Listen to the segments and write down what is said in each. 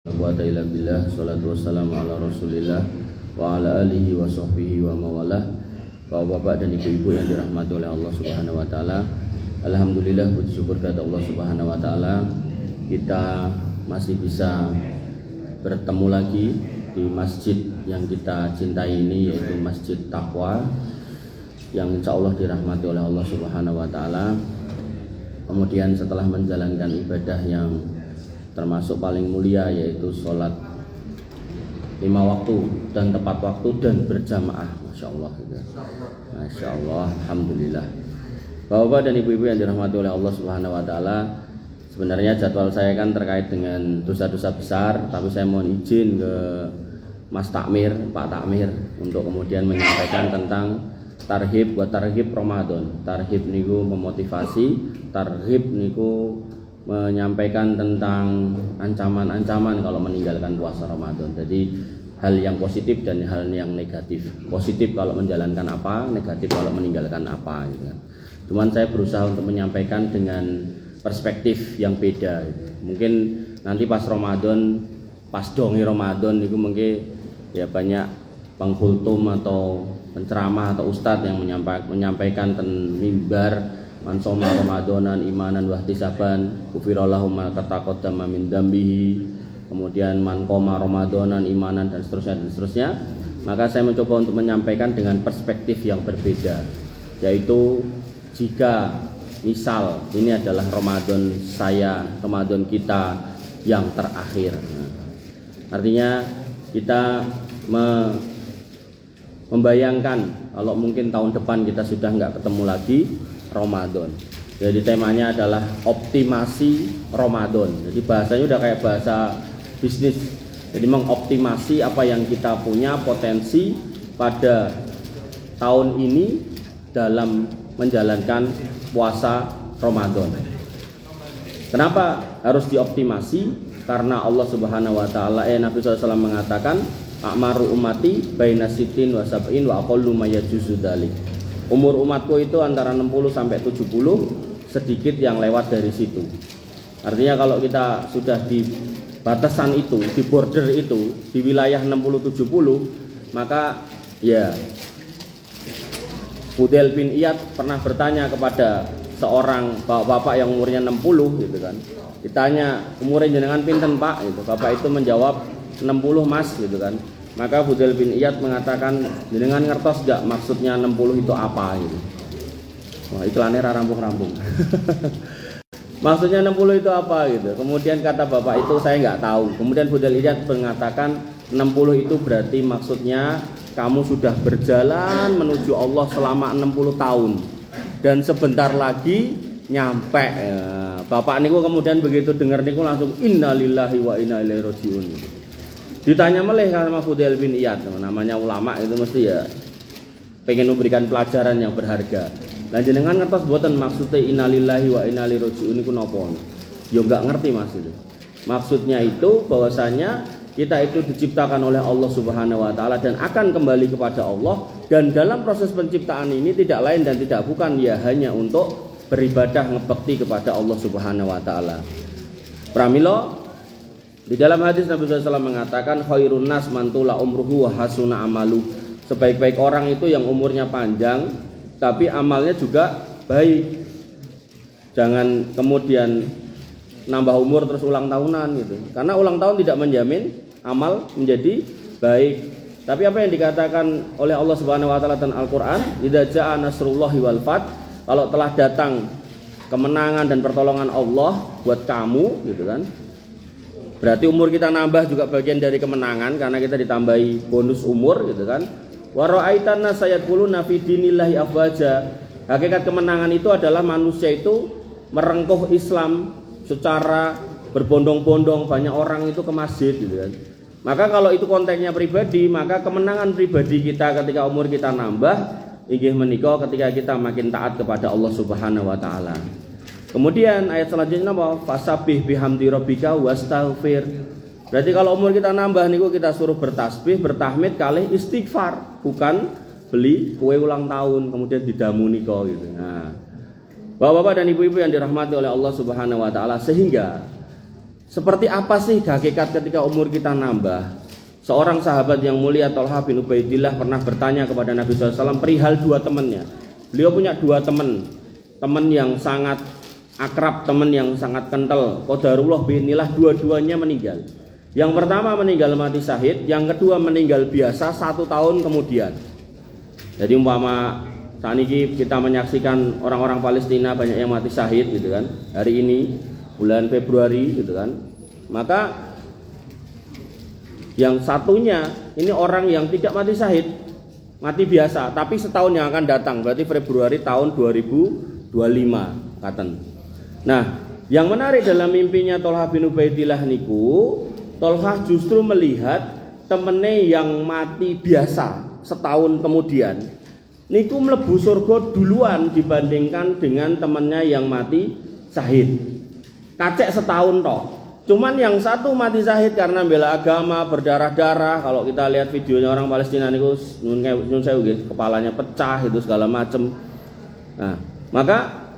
Quwwata illa billah, salatu wassalamu ala rasulillah wa ala alihi wa sahbihi wa mawalah. Bapak-bapak dan ibu-ibu yang dirahmati oleh Allah subhanahu wa ta'ala, alhamdulillah, puji syukur kepada Allah subhanahu wa ta'ala, kita masih bisa bertemu lagi di masjid yang kita cintai ini, yaitu Masjid Taqwa, yang insya Allah dirahmati oleh Allah subhanahu wa ta'ala. Kemudian setelah menjalankan ibadah yang termasuk paling mulia, yaitu sholat 5 waktu dan tepat waktu dan berjamaah, Masya Allah, Masya Allah, alhamdulillah. Bapak-bapak dan ibu-ibu yang dirahmati oleh Allah subhanahu wa ta'ala, sebenarnya jadwal saya kan terkait dengan dosa-dosa besar, tapi saya mohon izin ke Mas Takmir, Pak Takmir, untuk kemudian menyampaikan tentang tarhib buat tarhib Ramadan. Tarhib niku memotivasi, tarhib niku menyampaikan tentang ancaman-ancaman kalau meninggalkan puasa Ramadan. Jadi hal yang positif dan hal yang negatif. Positif kalau menjalankan apa, negatif kalau meninggalkan apa, gitu kan. Cuman saya berusaha untuk menyampaikan dengan perspektif yang beda, gitu. Mungkin nanti pas Ramadan, pas dongi Ramadan itu mungkin ya banyak pengkultum atau penceramah atau ustadz yang menyampaikan tentang mimbar man soma ramadanan imanan wahtisaban ghufirallahu ma taqaddama min dambihi, kemudian man qoma ramadanan imanan dan seterusnya. Maka saya mencoba untuk menyampaikan dengan perspektif yang berbeda, yaitu jika misal ini adalah Ramadan saya, Ramadan kita yang terakhir, artinya kita membayangkan kalau mungkin tahun depan kita sudah nggak ketemu lagi Ramadan. Jadi temanya adalah optimasi Ramadan. Jadi bahasanya udah kayak bahasa bisnis. Jadi mengoptimasi apa yang kita punya potensi pada tahun ini dalam menjalankan puasa Ramadan. Kenapa harus dioptimasi? Karena Allah Subhanahu wa taala, Nabi SAW mengatakan, "A'maru ummati baina sitin wa sab'in wa aqallu ma yajuzu dzalik." Umur umatku itu antara 60 sampai 70, sedikit yang lewat dari situ. Artinya kalau kita sudah di batasan itu, di border itu, di wilayah 60-70, maka ya Fudail bin Iyad pernah bertanya kepada seorang bapak-bapak yang umurnya 60 gitu kan. Ditanya, "Umurnya jenengan pinten, Pak?" gitu. Bapak itu menjawab, 60 Mas gitu kan. Maka Fudail bin Iyad mengatakan, "Jenengan ngertos gak maksudnya 60 itu apa?" gitu. Wah, iklannya rampung-rampung. Maksudnya 60 itu apa gitu. Kemudian kata bapak itu, "Saya nggak tahu." Kemudian Fudail Iyad mengatakan, 60 itu berarti maksudnya kamu sudah berjalan menuju Allah selama 60 tahun dan sebentar lagi nyampe. Bapak niku kemudian begitu dengar niku langsung innalillahi wa inna ilaihi rajiun. Ditanya meleh sama Fudail bin Iyad, namanya ulama itu mesti ya pengen memberikan pelajaran yang berharga. Lan jenengan ngertos mboten maksudnya innalillahi wa inna ilaihi rajiun niku napa? Ya enggak ngerti Mas itu. Maksudnya itu bahwasanya kita itu diciptakan oleh Allah Subhanahu wa taala dan akan kembali kepada Allah, dan dalam proses penciptaan ini tidak lain dan tidak bukan ya hanya untuk beribadah ngebekti kepada Allah Subhanahu wa taala. Pramila di dalam hadis Nabi SAW mengatakan khairun nas man tula umruhu wa hasuna amalu. Sebaik-baik orang itu yang umurnya panjang tapi amalnya juga baik. Jangan kemudian nambah umur terus ulang tahunan gitu. Karena ulang tahun tidak menjamin amal menjadi baik. Tapi apa yang dikatakan oleh Allah Subhanahu wa taala dan Al-Qur'an, idza jaa nasrullahi wal fath, kalau telah datang kemenangan dan pertolongan Allah buat kamu gitu kan. Berarti umur kita nambah juga bagian dari kemenangan karena kita ditambahi bonus umur gitu kan. Wa ra'aitan nasayadkhuluna fi dinillahi afwaja. Hakikat kemenangan itu adalah manusia itu merengkuh Islam secara berbondong-bondong, banyak orang itu ke masjid gitu kan. Maka kalau itu konteksnya pribadi, maka kemenangan pribadi kita ketika umur kita nambah inggih menika ketika kita makin taat kepada Allah Subhanahu wa taala. Kemudian ayat selanjutnya apa? Fasabih bihamdi rabbika wastaghfir. Berarti kalau umur kita nambah niku kita suruh bertasbih, bertahmid kali istighfar, bukan beli kue ulang tahun kemudian didamu nika gitu. Nah, Bapak-bapak dan ibu-ibu yang dirahmati oleh Allah Subhanahu wa taala, sehingga Seperti apa sih hakikat ketika umur kita nambah? Seorang sahabat yang mulia Thalhah bin Ubaidillah pernah bertanya kepada Nabi SAW perihal dua temannya. Beliau punya dua teman yang sangat akrab, teman yang sangat kental. Qadarullah binilah dua-duanya meninggal. Yang pertama meninggal mati syahid, yang kedua meninggal biasa 1 tahun kemudian. Jadi umpama saat ini kita menyaksikan orang-orang Palestina banyak yang mati syahid gitu kan, hari ini bulan Februari gitu kan, maka yang satunya ini orang yang tidak mati syahid, mati biasa, tapi setahun yang akan datang, berarti Februari tahun 2025 katen. Nah, yang menarik dalam mimpinya Thalhah bin Ubaidillah niku, Thalhah justru melihat temennya yang mati biasa setahun kemudian niku mlebu surga duluan dibandingkan dengan temennya yang mati syahid. Kacek setahun toh. Cuman yang satu mati syahid karena bela agama, berdarah-darah. Kalau kita lihat videonya orang Palestina niku nyun sewu nggih, kepalanya pecah itu segala macem. Nah, maka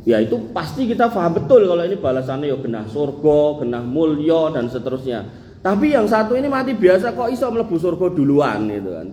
ya itu pasti kita paham betul kalau ini balasannya ya genah surga, genah mulya dan seterusnya. Tapi yang satu ini mati biasa kok iso mlebu surga duluan gitu kan.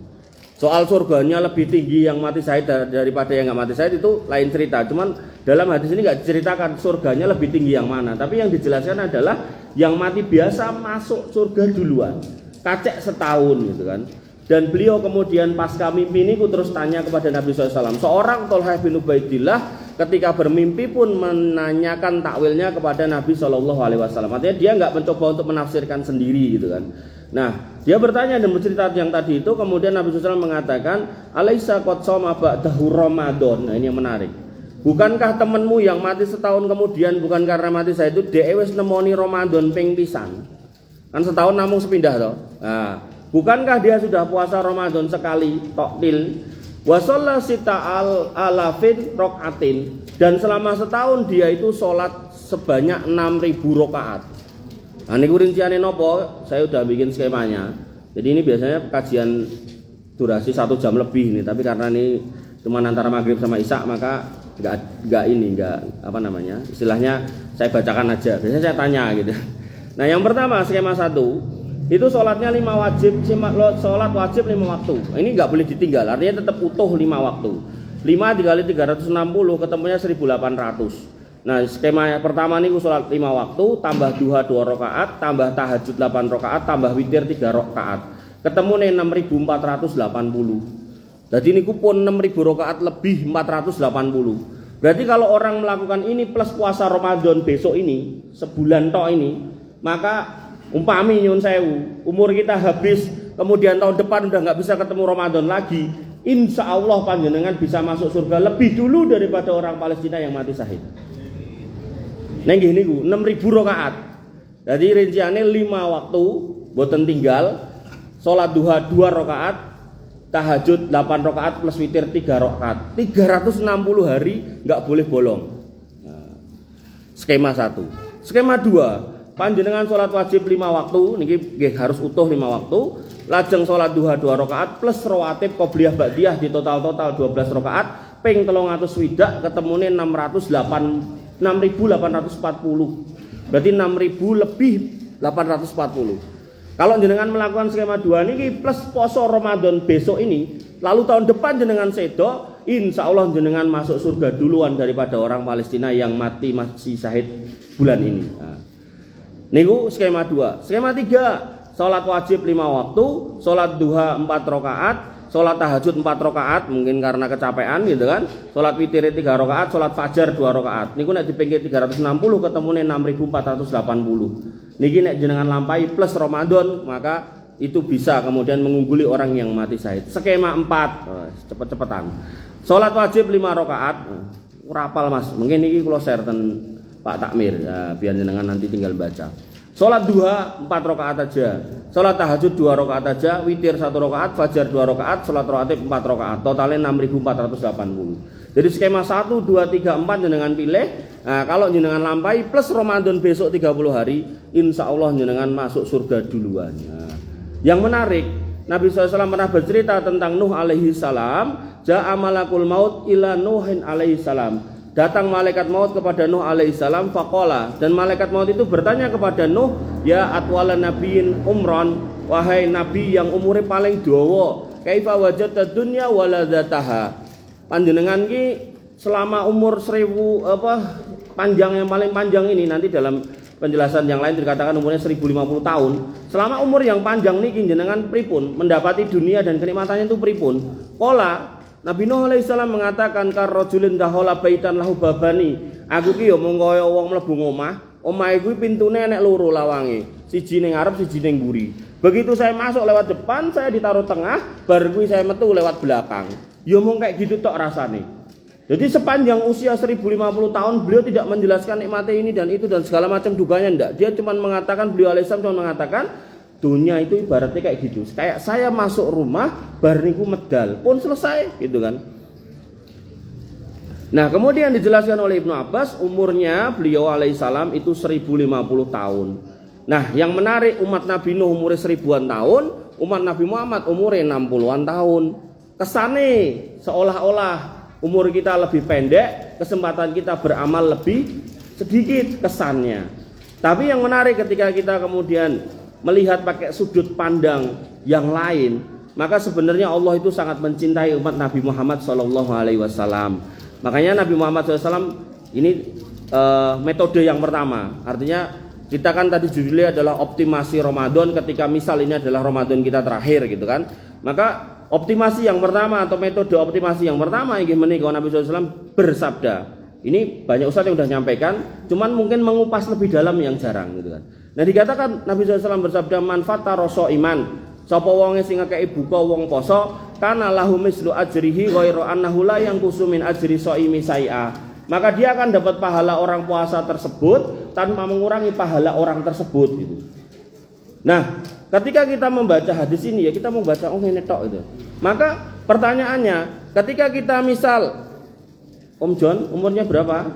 Soal surganya lebih tinggi yang mati syahid daripada yang nggak mati syahid itu lain cerita. Cuman dalam hadis ini nggak diceritakan surganya lebih tinggi yang mana. Tapi yang dijelaskan adalah yang mati biasa masuk surga duluan. Kacek setahun gitu kan. Dan beliau kemudian pasca mimpi ini terus tanya kepada Nabi SAW. Seorang Thalhah bin Ubaidillah ketika bermimpi pun menanyakan takwilnya kepada Nabi SAW. Artinya dia nggak mencoba untuk menafsirkan sendiri gitu kan. Nah, dia bertanya dan bercerita yang tadi itu, kemudian Nabi SAW mengatakan, Alaisa qad shoma ba'dahu Ramadan. Nah, ini yang menarik. Bukankah temanmu yang mati setahun kemudian bukan karena mati saya itu wis nemoni Ramadan ping pisan? Kan setahun namung sepindah toh. Nah, bukankah dia sudah puasa Ramadan sekali toktil? Wa shalla sita alafin rokaatin, dan selama setahun dia itu sholat sebanyak 6.000 rakaat. Nah, ini rinciannya nopo, saya udah bikin skemanya. Jadi ini biasanya kajian durasi 1 jam lebih nih, tapi karena ini cuma antara maghrib sama isya maka nggak apa namanya, istilahnya saya bacakan aja. Biasanya saya tanya gitu. Nah, yang pertama skema 1 itu sholatnya 5 wajib, sholat wajib 5 waktu. Ini nggak boleh ditinggal, artinya tetap utuh 5 waktu. 5 dikali 360 ketemunya 1800. Nah, skema yang pertama ini sholat 5 waktu, tambah duha 2 rakaat, tambah tahajud 8 rakaat, tambah witir 3 rakaat. Ketemu nih 6480. Jadi ini pun 6000 rakaat lebih 480. Berarti kalau orang melakukan ini plus puasa Ramadan besok ini, sebulan tok ini, maka umpami nyun sewu, umur kita habis, kemudian tahun depan udah nggak bisa ketemu Ramadan lagi, insya Allah panjenengan bisa masuk surga lebih dulu daripada orang Palestina yang mati syahid. Nenggih niku 6000 rakaat. Jadi rinciannya 5 waktu, boten tinggal, sholat duha 2 rakaat, tahajud 8 rakaat plus witir 3 rakaat. 360 hari nggak boleh bolong. Nah, skema 1. Skema 2, panjenengan sholat wajib 5 waktu, niki harus utuh 5 waktu. Lajeng sholat duha 2 rakaat plus rawatib qobliyah ba'diyah di total 12 rakaat, ping 300 swidak ketemune 6840. Berarti 6000 lebih 840. Kalau jenengan melakukan skema 2 ini plus poso Ramadan besok ini, lalu tahun depan jenengan sedo, insya Allah jenengan masuk surga duluan daripada orang Palestina yang mati masih syahid bulan ini. Nah, niku skema 2. Skema 3, sholat wajib 5 waktu, sholat duha 4 rakaat, sholat tahajud 4 rakaat, mungkin karena kecapean gitu kan. Sholat witir 3 rakaat, sholat fajar 2 rakaat. Niku nek dipinggir 360 ketemune 6480. Niki nek jenengan lampai plus Ramadan, maka itu bisa kemudian mengungguli orang yang mati syahid. Skema 4, cepet-cepetan. Sholat wajib 5 rakaat. Rapal Mas, mungkin niki kula share ten Pak Takmir ya, biar jenengan nanti tinggal baca. Sholat duha 4 rakaat aja, sholat tahajud 2 rakaat aja, witir 1 rakaat, fajar 2 rakaat, sholat rawatib 4 rakaat, totalnya 6480. Jadi skema 1, 2, 3, 4 jenengan pilih. Nah, kalau jenengan lampai plus Ramadan besok 30 hari, insya Allah jenengan masuk surga duluan. Nah, yang menarik, Nabi SAW pernah bercerita tentang Nuh alaihi salam, ja'a malakul maut ila Nuhin alaihi salam. datang malaikat maut kepada Nuh alaihissalam faqala, dan malaikat maut itu bertanya kepada Nuh, ya atwala nabiyin umron, wahai nabi yang umurnya paling dawa, kaifa wajadta dunya waladzataha, panjenengan ki selama umur 1000 panjang yang paling panjang ini, nanti dalam penjelasan yang lain dikatakan umurnya 1050 tahun. Selama umur yang panjang niki jenengan pripun mendapati dunia dan kenikmatannya itu pripun? Qala, Nabi Nuh alaihissalam mengatakan karrojulin dahola baitan lahu babani. Aku ki yo mung kaya wong mlebu omah. Omah iku pintune nek loro lawange. Siji ning ngarep, siji ning mburi. Begitu saya masuk lewat depan, saya ditaruh tengah, bar kuwi saya metu lewat belakang. Yo mung kayak gitu tok rasane. Jadi sepanjang usia 1050 tahun beliau tidak menjelaskan nikmatnya ini dan itu dan segala macam duganya enggak. Dia cuma mengatakan, beliau alaihissalam cuma mengatakan dunia itu ibaratnya kayak gitu. Kayak saya masuk rumah, bar niku medal, pun selesai gitu kan. Nah, kemudian dijelaskan oleh Ibnu Abbas, umurnya beliau alaihissalam itu 1050 tahun. Nah, yang menarik, umat Nabi Nuh umurnya 1000-an tahun, umat Nabi Muhammad umurnya 60-an tahun. Kesane seolah-olah umur kita lebih pendek, kesempatan kita beramal lebih sedikit kesannya. Tapi yang menarik ketika kita kemudian melihat pakai sudut pandang yang lain, maka sebenarnya Allah itu sangat mencintai umat Nabi Muhammad SAW. Makanya Nabi Muhammad SAW ini metode yang pertama. Artinya kita kan tadi judulnya adalah optimasi Ramadan, ketika misal ini adalah Ramadan kita terakhir gitu kan. Maka optimasi yang pertama atau metode optimasi yang pertama inggih menika Nabi SAW bersabda. Ini banyak ustaz yang sudah nyampaikan, cuman mungkin mengupas lebih dalam yang jarang gitu kan. Nah, dikatakan Nabi SAW bersabda, manfaata rasa iman, sapa wonge sing ngekeki buka wong poso, kana lahu mislu ajrihi ghairu annahu la yanqusu min ajri shaimi sai'a. Maka dia akan dapat pahala orang puasa tersebut tanpa mengurangi pahala orang tersebut gitu. Nah, ketika kita membaca hadis ini ya kita membaca ngene tok itu. Maka pertanyaannya, ketika kita misal Om John umurnya berapa?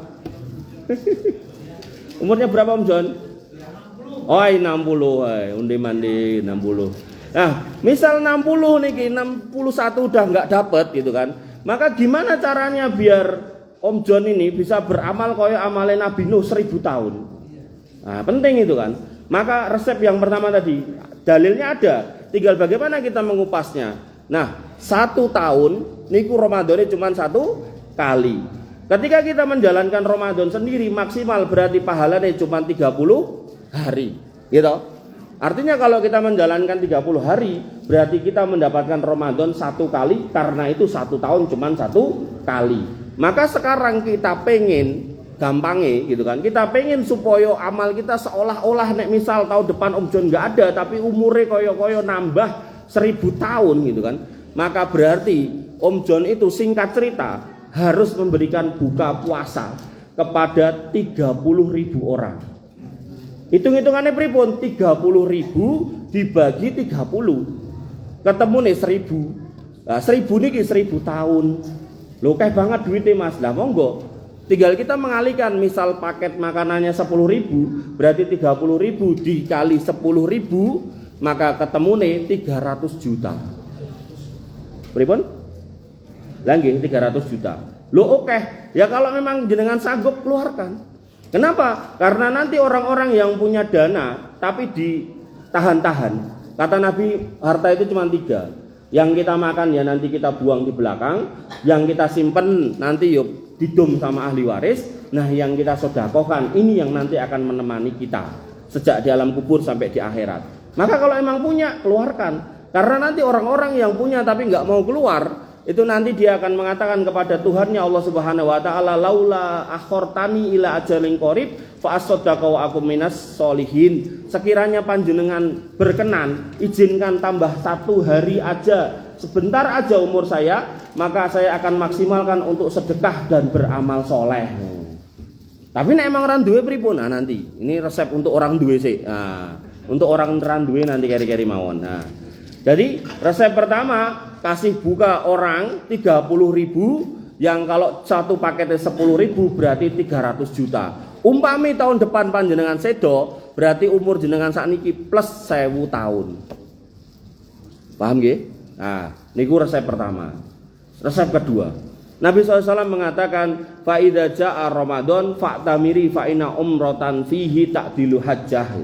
Umurnya berapa Om John? Oh 60, undi-mandi 60. Nah, misal 60 niki 61 udah nggak dapat gitu kan. Maka gimana caranya biar Om John ini bisa beramal kaya amale Nabi Nuh 1000 tahun? Nah, penting itu kan. Maka resep yang pertama tadi, dalilnya ada, tinggal bagaimana kita mengupasnya. Nah, 1 tahun niku Ramadannya cuma 1 kali. Ketika kita menjalankan Ramadan sendiri maksimal berarti pahalanya cuma 30 hari, gitu. Artinya kalau kita menjalankan 30 hari berarti kita mendapatkan Ramadan 1 kali, karena itu 1 tahun cuma 1 kali. Maka sekarang kita pengen gampangnya gitu kan, kita pengen supaya amal kita seolah-olah nek misal tahun depan Om John nggak ada tapi umurnya koyo-koyo nambah 1000 tahun gitu kan. Maka berarti Om John itu singkat cerita harus memberikan buka puasa kepada 30.000 orang. Hitung-hitungannya pripun? 30.000 dibagi 30. Ketemu nih 1000. Nah, 1000 niki 1000 tahun. Loh kayak banget duitnya Mas. Lah monggo. Tinggal kita mengalihkan, misal paket makanannya 10.000, berarti 30.000 dikali 10.000, maka ketemu nih 300 juta. Pripun? Lagi 300 juta. Loh oke, ya kalau memang jenengan sanggup keluarkan. Kenapa? Karena nanti orang-orang yang punya dana tapi ditahan-tahan. Kata Nabi, harta itu cuma 3. Yang kita makan ya nanti kita buang di belakang, yang kita simpen nanti yuk didum sama ahli waris. Nah, yang kita sedekahkan ini yang nanti akan menemani kita sejak di alam kubur sampai di akhirat. Maka kalau emang punya, keluarkan. Karena nanti orang-orang yang punya tapi nggak mau keluar, itu nanti dia akan mengatakan kepada Tuhannya Allah Subhanahu wa taala, laula akhortani ila ajalin qarib fa asaddaqa wa akum minas solihin. Sekiranya panjenengan berkenan, izinkan tambah 1 hari aja, sebentar aja umur saya, maka saya akan maksimalkan untuk sedekah dan beramal soleh. Tapi nek emang orang duwe pripun? Nah, nanti ini resep untuk orang duwe sih. Nah, untuk orang duwe nanti keri-keri mawon. Nah, jadi resep pertama, kasih buka orang 30.000, yang kalau satu paketnya 10.000 berarti 300 juta. Umpami tahun depan panjenengan sedo, berarti umur jenengan sakniki plus 1000 tahun. Paham nggih? Nah, niku resep pertama. Resep kedua, Nabi SAW mengatakan, fa idza jaa Ramadan fa'tamiri fa inna umratan fihi ta'dilu hajjah.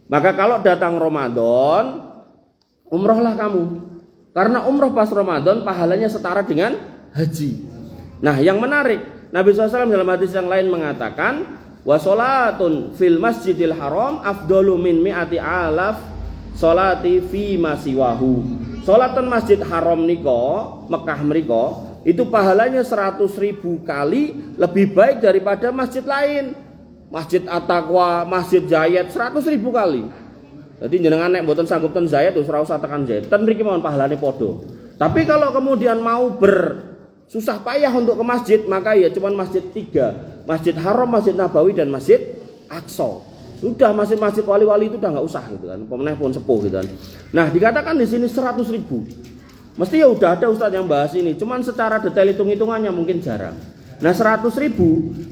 Maka kalau datang Ramadan, umrohlah kamu. Karena umroh pas Ramadan pahalanya setara dengan haji. Nah, yang menarik, Nabi SAW dalam hadis yang lain mengatakan, wa sholatun fil masjidil haram afdalu min mi'ati alaf sholati fi masiwahu. Sholatun masjid haram niko, Mekah meriko, itu pahalanya 100.000 kali lebih baik daripada masjid lain. Masjid At-Taqwa, Masjid Zayed 100.000 kali. Jadi jenengan nek mboten sanggup ten Zayed terus ora usah tekan Zayed. Ten mriki mawon pahalane padha. Tapi kalau kemudian mau susah payah untuk ke masjid, maka ya cuman masjid 3. Masjid Haram, Masjid Nabawi dan Masjid Aqsa. Sudah masjid-masjid wali-wali itu udah enggak usah gitu kan. Pemenang pun sepuh gitu kan. Nah, dikatakan di sini 100.000. Mesti ya udah ada ustadz yang bahas ini, cuman secara detail hitung-hitungannya mungkin jarang. Nah 100.000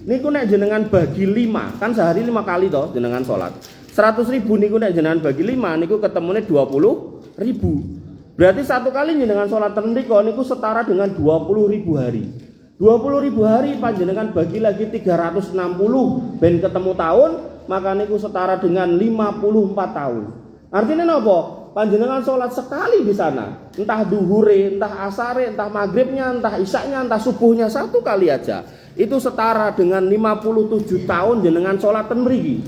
niku nek jenengan bagi 5, kan sehari 5 kali toh jenengan sholat. 100.000 niku nek jenengan bagi 5 niku ketemune 20.000. Berarti satu kali jenengan sholat ten niku setara dengan 20.000 hari. 20.000 hari panjenengan bagi lagi 360 ben ketemu tahun, maka niku setara dengan 54 tahun. Artinya napa? Panjenengan sholat sekali di sana, entah duhure, entah asare, entah maghribnya, entah isaknya, entah subuhnya, satu kali aja. Itu setara dengan 57 tahun jenengan sholat ten mriki.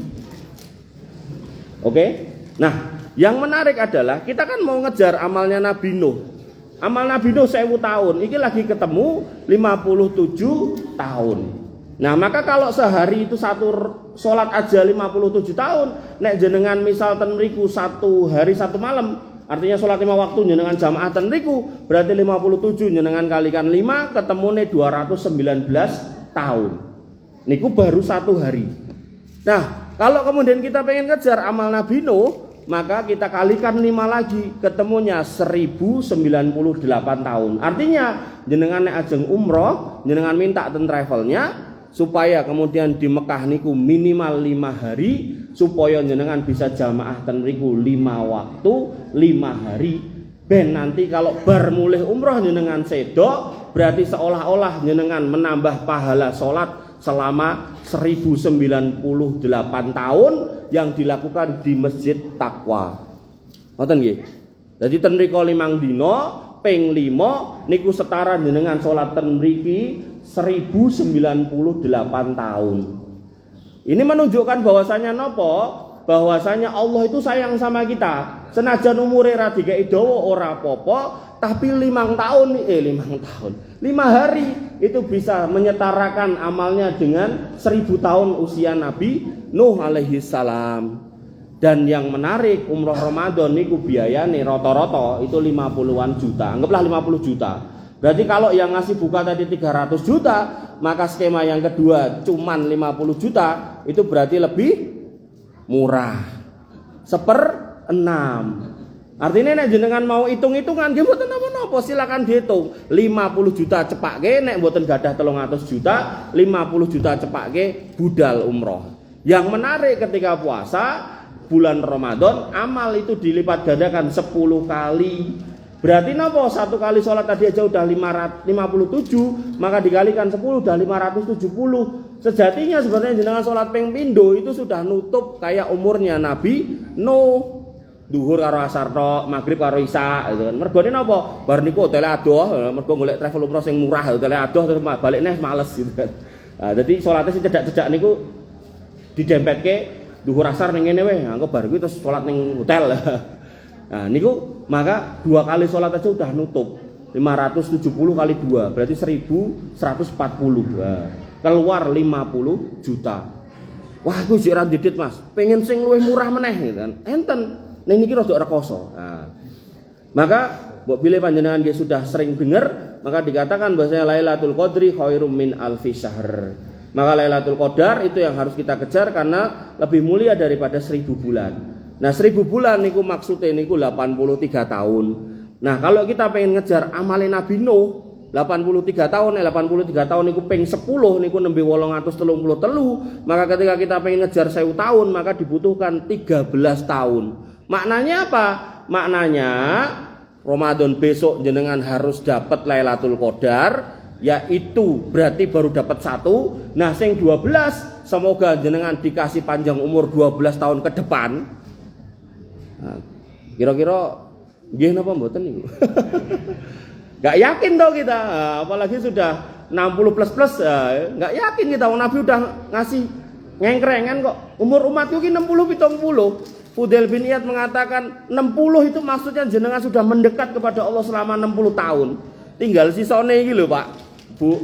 Oke? Nah, yang menarik adalah kita kan mau ngejar amalnya Nabi Nuh. Amal Nabi Nuh 1000 tahun, ini lagi ketemu 57 tahun. Nah, maka kalau sehari itu satu sholat aja 57 tahun, nek jenengan misal ten mriku 1 hari 1 malam, artinya sholat 5 waktu jenengan jamaah ten mriku, berarti 57 jenengan kalikan 5 ketemune 219 tahun. Niku baru 1 hari. Nah, kalau kemudian kita pengen ngejar amal Nabi Nuh, maka kita kalikan 5 lagi, ketemunya 1098 tahun. Artinya jenengan nek ajeng umroh, jenengan minta ten travelnya supaya kemudian di Mekah niku minimal 5 hari, supaya jenengan bisa jamaah ten mriku 5 waktu 5 hari. Ben nanti kalau bar mulih umroh jenengan sedok, berarti seolah-olah jenengan menambah pahala sholat selama 1098 tahun yang dilakukan di Masjid Taqwa. Ngoten nggih. Jadi ten mriku 5 dina ping 5 niku setara jenengan sholat ten mriki 1098 tahun. Ini menunjukkan bahwasanya nopo? Bahwasanya Allah itu sayang sama kita. Senajan umure ra dikeki dawa ora apa-apa, tapi 5 tahun 5 hari itu bisa menyetarakan amalnya dengan 1000 tahun usia Nabi Nuh alaihi salam. Dan yang menarik, umroh Ramadan niku biayane rata-rata itu 50-an juta. Anggaplah 50 juta. Berarti kalau yang ngasih buka tadi 300 juta, maka skema yang kedua cuman 50 juta, itu berarti lebih murah. 1/6. Artinya nek jenengan mau hitung-hitungan nggih mboten napa-napa, silakan dihitung. 50 juta cepake nek mboten gadah 300 juta, 50 juta cepake budal umroh. Yang menarik ketika puasa bulan Ramadan, amal itu dilipat gandakan 10 kali. Berarti napa? 1 kali sholat tadi aja udah 557, maka dikalikan 10 udah 570. Sejatinya sebenarnya jenengan sholat ping pindho itu sudah nutup kayak umurnya Nabi Nuh. Duhur karo asar tok, maghrib karo isya gitu kan. Mergone napa? Bar niku hotele adoh, mergo golek travel umroh sing murah, hotele adoh terus balik neh males gitu kan. Nah, dadi salate sing cedak-cedak niku didempetke duhur asar ning ngene wae, engko bar kuwi terus salat ning hotel. Nah, niku maka 2 kali salat aja udah nutup. 570 kali 2 berarti 1140. Nah, keluar 50 juta. Wah, aku sik ra ndidit, Mas. Pengen sing luwih murah meneh gitu kan. Enten ning niki rada rekoso. Nah, maka mbok pilih panjenengan nggih sudah sering dengar, maka dikatakan bahwasanya Lailatul Qadri khairum min alfi syahr. Maka Lailatul Qadar itu yang harus kita kejar karena lebih mulia daripada 1000 bulan. Nah, 1000 bulan niku maksudnya niku 83 tahun. Nah, kalau kita pengen ngejar amalnya Nabi Nuh 83 tahun, 83 tahun niku ping 10 niku nembe 833. Maka ketika kita pengen ngejar 1000 tahun, maka dibutuhkan 13 tahun. Maknanya apa? Maknanya Ramadan besok jenengan harus dapat Lailatul Qadar, yaitu berarti baru dapat 1. Nah, sing 12 semoga jenengan dikasih panjang umur 12 tahun ke depan. Nah, kira-kira nggih napa mboten niku? Gak yakin toh kita, apalagi sudah 60 plus, gak yakin kita. Nabi udah ngasih ngengkrengan kok. Umur umat itu 60 70. Fudail bin Iyad mengatakan 60 itu maksudnya jenengan sudah mendekat kepada Allah selama 60 tahun. Tinggal sisone iki lho Pak, Bu.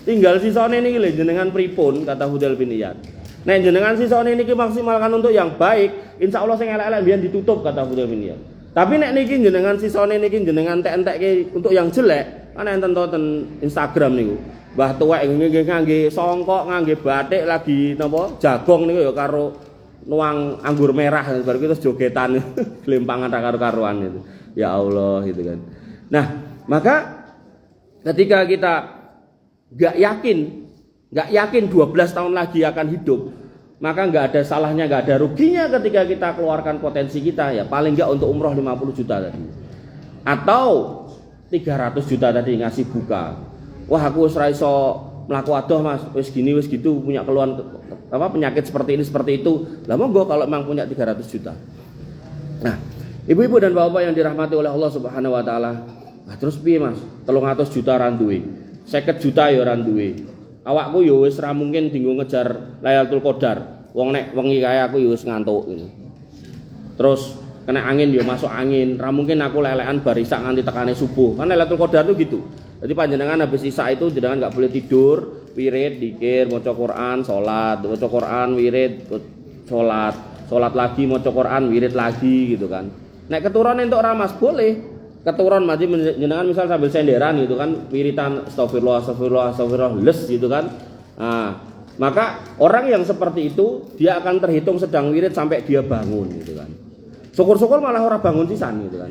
Tinggal sisone niki lho jenengan pripun, kata Fudail bin Iyad. Nek jenengan sisone niki maksimalkan untuk yang baik, insya Allah sing elek-elek biyen ditutup, kata Fudail bin Iyad. Tapi nek niki jenengan sisone niki jenengan entek-entekke untuk yang jelek, kan enten ten Instagram niku. Mbah tuwek nggih ngangge songkok, ngangge batik lagi napa jagong niku ya karo nuang anggur merah baru kita jogetan gelimpangan karo-karuan itu. Ya Allah gitu kan. Nah, maka ketika kita gak yakin 12 tahun lagi akan hidup, maka nggak ada salahnya, nggak ada ruginya ketika kita keluarkan potensi kita, ya paling nggak untuk umroh 50 juta tadi atau 300 juta tadi ngasih buka. Wah aku ora iso mlaku adoh Mas, wis gini wis gitu, punya keluhan penyakit seperti ini seperti itu. Lah monggo kalau memang punya 300 juta. Nah, ibu-ibu dan bapak yang dirahmati oleh Allah Subhanahu wa taala. Nah, terus piye Mas? 300 juta ra duwe. 50 juta ya ora duwe. Awakku ya wis ra mungkin dinggo ngejar Lailatul Qadar. Wong nek wengi kaya aku ya wis ngantuk gitu. Terus kena angin ya masuk angin. Ra mungkin aku lelekan bar isak nganti tekane subuh. Kan Lailatul Qadar tuh gitu. Jadi panjenengan habis isak itu jenengan enggak boleh tidur, wirid, dzikir, maca Quran, salat, maca Quran, wirid, salat, salat lagi, maca Quran, wirid lagi gitu kan. Nek keturunan entuk ramas boleh. Keturun mati jenengan misal sambil senderan gitu kan, wiritan astagfirullah les gitu kan. Nah, maka orang yang seperti itu dia akan terhitung sedang wirid sampai dia bangun gitu kan. Syukur-syukur malah orang bangun sisan gitu kan.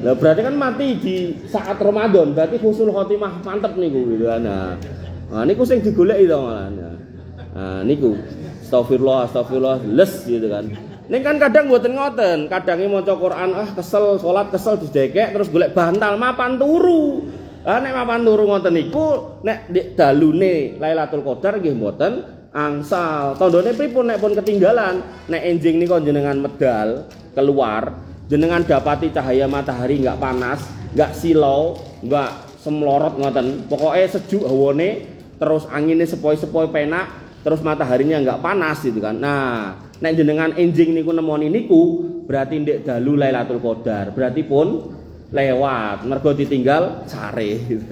Lah berarti kan mati di saat Ramadan, berarti husnul khotimah mantep niku gitu kan. Nah, niku sing digoleki to malah. Nah, niku astagfirullah les gitu kan. Ning kan kadang mboten ngoten, kadange maca Quran kesel, salat kesel didekek terus golek bantal mapan turu. Lah nek mapan turu ngoten niku nek dalune Lailatul Qadar nggih mboten angsal. Tandane pripun nek pun ketinggalan, nek enjing nika jenengan medal keluar, jenengan dapati cahaya matahari enggak panas, enggak silau, enggak semlorot ngoten. Pokoke sejuk hawane, terus anginnya sepoi-sepoi penak, terus mataharinya enggak panas gitu kan. Nah, nek jenengan enjing niku nemoni niku berarti ndek dalu Lailatul Qadar, berarti pun lewat mergo ditinggal sare gitu.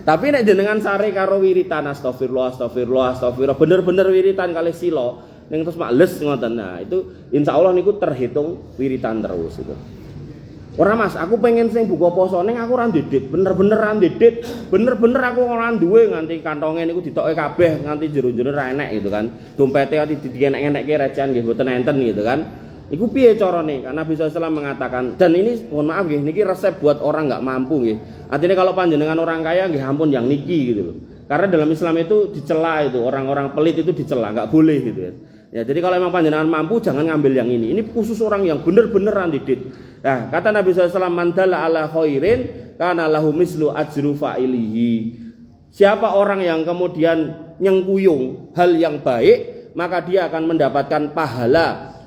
Tapi nek jenengan sare karo wiritan astagfirullah bener-bener wiritan kali silo ning terus males ngoten. Nah, itu insyaallah niku terhitung wiritan terus itu. Ora Mas, aku pengen sing buka poso ning aku ora ndedit, bener-bener ora ndedit, bener-bener aku ora duwe nganti kantonge niku ditoke kabeh nganti jero-jero ra enek gitu kan. Dompete ati dienek-enekke recehan nggih mboten enten gitu kan. Iku piye carane? Karena Nabi SAW mengatakan, dan ini mohon maaf nggih, niki resep buat orang enggak mampu nggih. Artinya kalau panjenengan orang kaya nggih ampun yang niki gitu loh. Karena dalam Islam itu dicela itu, orang-orang pelit itu dicela, enggak boleh gitu ya. Ya, jadi kalau memang panjenengan mampu jangan ngambil yang ini. Ini khusus orang yang bener-bener ndedit. Nah, kata Nabi SAW, man dalla ala khairin kana lahu mislu ajru fa'ilihi. Siapa orang yang kemudian nyengkuyung hal yang baik, maka dia akan mendapatkan pahala